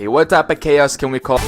Okay, what type of chaos can we call?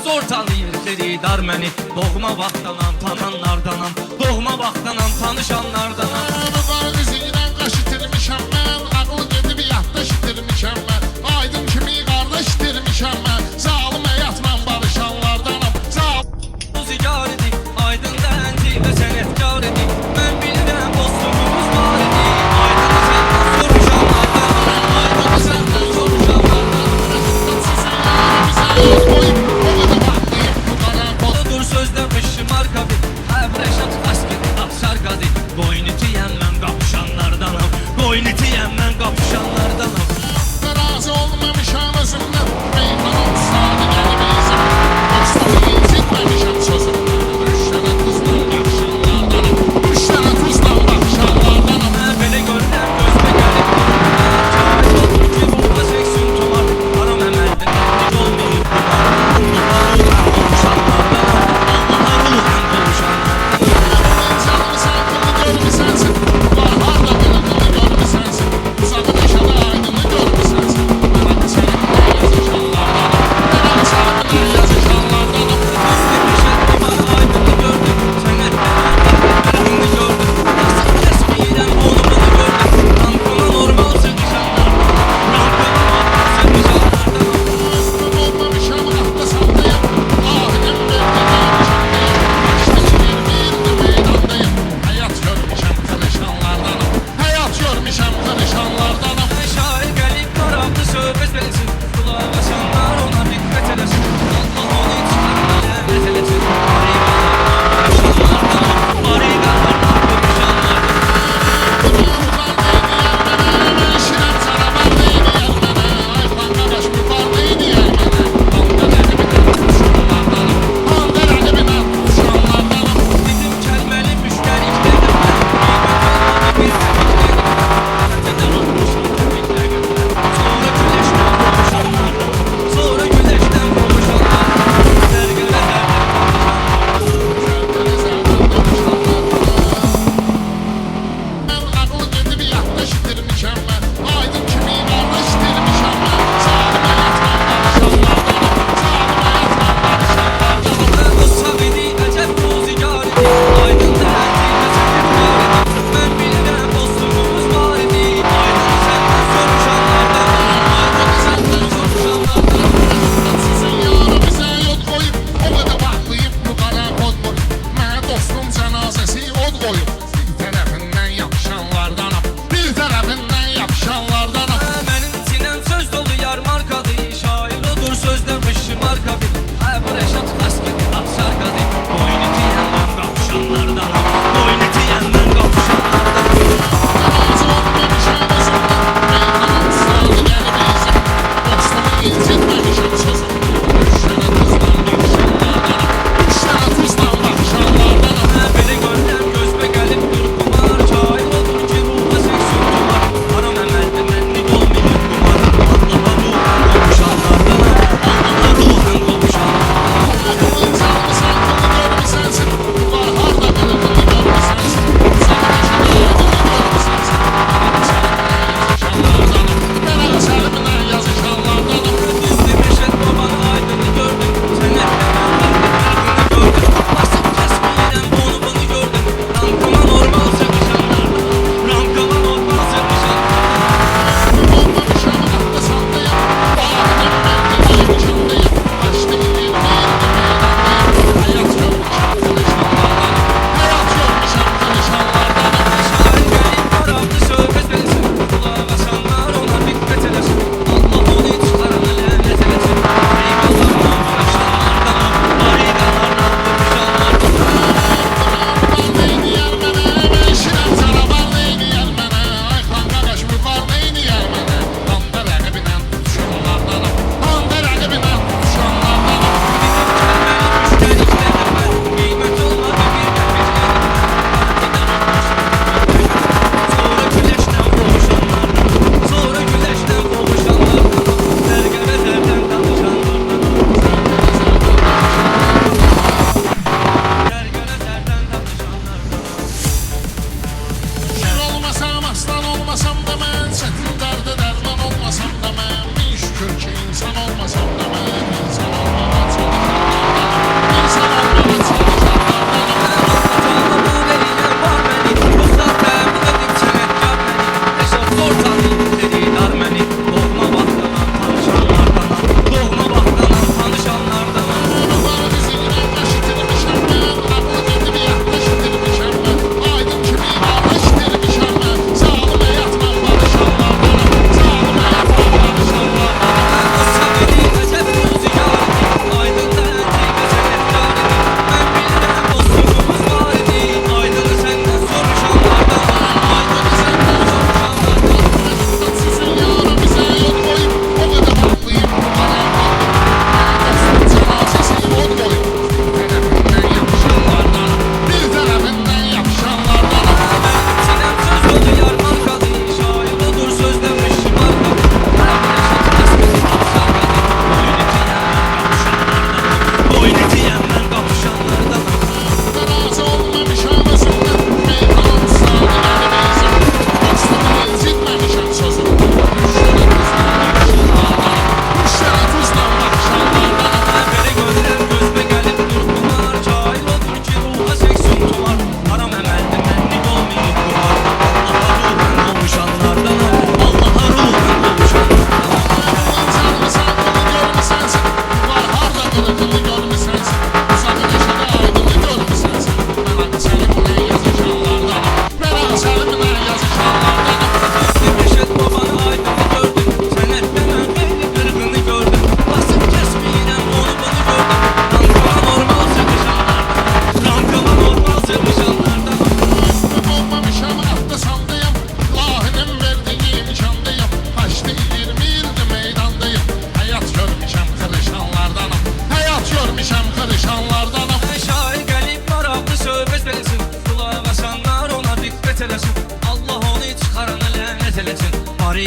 Zor tanıyır xeridar məni. Doğma vaxtdanam, tananlardanam. Doğma vaxtdanam, tanışanlardanam. Var üzündən qaş itirmişəm mən. Ağlı gedib yadda itirmişəm mən. Aydın kimi qardaş itirmişəm mən. Zalım həyatla barışanlardanam. Müzigar idi, aydın dənci və sənətkar idi. Mən bilirəm dostluğumuz var idi. Aydın səndən soruşanlardanam. Aydın səndən soruşanlardanam. Dur sözdə fışım arka bir. Həbrəşat askeri, atşar qazi. Boynu tiyən mən qapışım.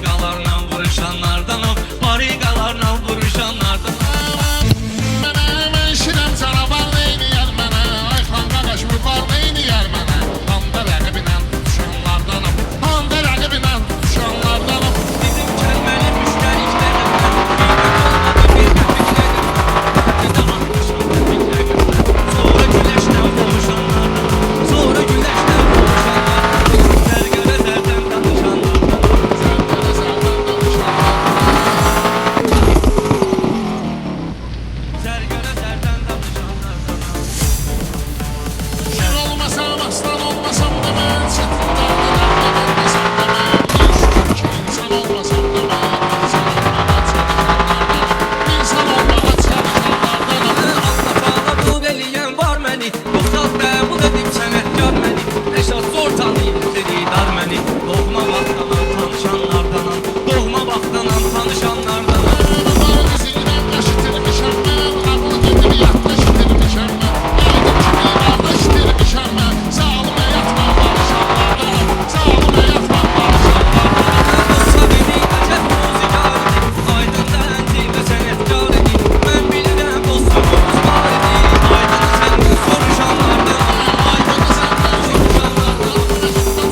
Bariqalarla vuruşanlardanam, bariqalarla vuruşanlardanam. Mən şirəm canavar neyniyər mənə, ay xan qaqaş mübar neyniyər mənə. Handa rəqibinə tutuşanlardanam, handa rəqibinə tutuşanlardanam. Bizim kəlməli müştəriklərimdən qiymət olmadı bir qəpiklərim. Sonra güləşlə boğuşanlardan, sonra güləşlə boğuşanlardan, zərgərə zərdən danışanlardan. Zərgərə zərdən danışanlardanam. Zərgərə zərdən danışanlardan. Şir olmasam, aslan olmasam da mən, çətin dağlardan olmasam da mən, bir şükür ki insan olmasam da mən, insan olmağa çalışanlardanam. Allah Taala qulub eləyən var məni, bu xalq qəbul edib sənətkar məni. Rəşad zor tanıyıb dedikdar məni, doğma vaxtdan tanışanlardanam, doğma vaxtdan tanışanlardanam. Varın izindən qaşı itirmişəm mən, ağıl gedir yaddaş itirmişəm mən, aydın kimi qardaş itirmişəm mən, zalım həyatla barışanlardanam, zalım həyatla barışanlardanam. Olsa beni əcəb muziqar idi, aydın dənci və sənətkar idi. Mən bilirəm dostluğumuz var idi, aydın səndən soruşanlardanam, aydın səndən soruşanlardanam.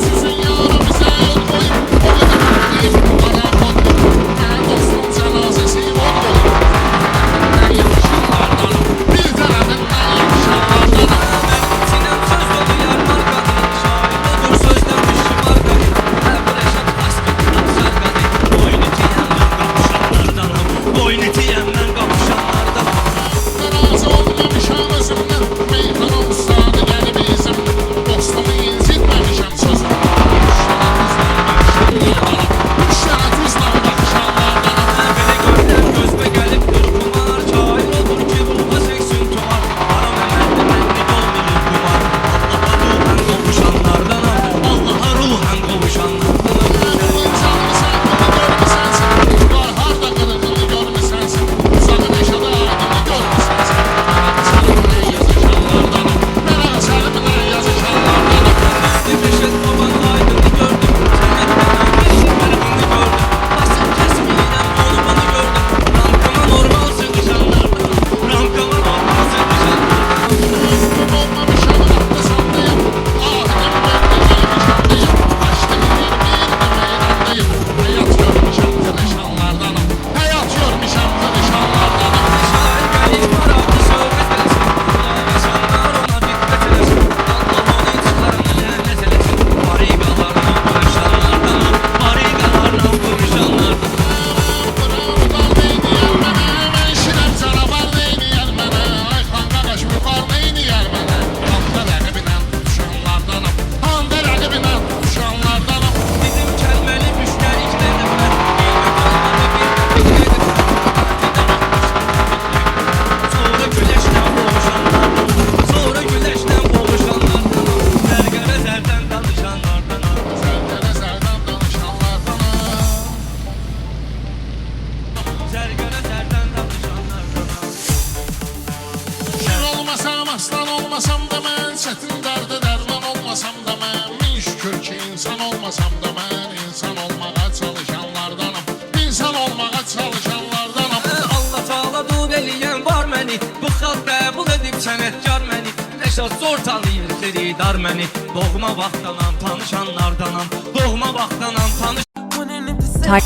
Sizin yanımıza yol koyup, o qədər mutluyum, bana koddur, mən dostum cənazəsi yol koyup. Mən yapışanlardanam, bir tərəfindən yapışanlardanam. Mənim sinəm söz dolu yarmar qadın, şair odur sözdən şımar qadın. Əbu Rəşad Asqın, Afşar qadın, boyun itiyəmdən qapışanlardanam, boyun itiyəmdən qapışanlardanam. Razı olmamışam özümdən, meyxana ustadı gəlib izim, dostumu incitməmişəm sözüm. Uşlara tuzla baxışanlardanam. Belə gördən gözbə gəlib qırpımar, şair odur ki, ruha çəksin tumar. Haram əməldə mənlik olmayır qumar. Allaha ruhən qovuşanlardanam, Allaha ruhən qovuşanlardanam. İnsanmısan, bunu görmüsənsən, var harda qırığını görmüsənsən, uzağı neşədə aydını görmüsənsən. Mən ağaçəlimlə yazışanlardanam. Üstü Rəşad baban aydını gördüm, sənətdən geçdim fərqini gördüm. Basıb kəsməyirəm onu bunu gördüm. Rankama normal sığışanlardanam, rankama normal sığışanlardanam. Özüm olmamışam, atlasandayım, ahidim verdiğim nişandayım. Açtı 20 ildə meydandayım, həyat görmüşəm tırışanlardanam, həyat görmüşəm tırışanlardanam. Şair gəlir maraqlı söhbət eləsin, yaşanlar ona diqqət eləsin. Allah onu çıxarını lənət eləsin. Bariqalarla vuruşanlardanam, bariqalarla vuruşanlardanam. Qırıqdan neyniyər mənə, mən şirəm canavar neyniyər mənə, ay xan qaqaş mübar neyniyər mənə. Handa rəqibinə tutuşanlardanam, handa rəqibinə tutuşanlardanam. Bizim kəlməli müştəriklərimdən qiymət olmadı bir qəpiklərim. Sonra güləşlə boğuşanlardanam, sonra güləşlə boğuşanlardanam, zərgərə zərdən danışanlardanam. Zərgərə zərdən danışanlardanam. Zərgərə zərdən danışanlardanam. Şir olmasam, aslan olmasam da mən, çətin dərdə dərman olmasam da mən, min şükür ki insan olmasam da mən, insan olmağa çalışanlardanam, insan olmağa çalışanlardanam. Allah Taala qulub eləyən var məni, bu xalq qəbul edib sənətkar məni. Rəşad zor tanıyır dedikdar məni, doğma vaxtdan tanışanlardanam, doğma vaxtdan tanış. Var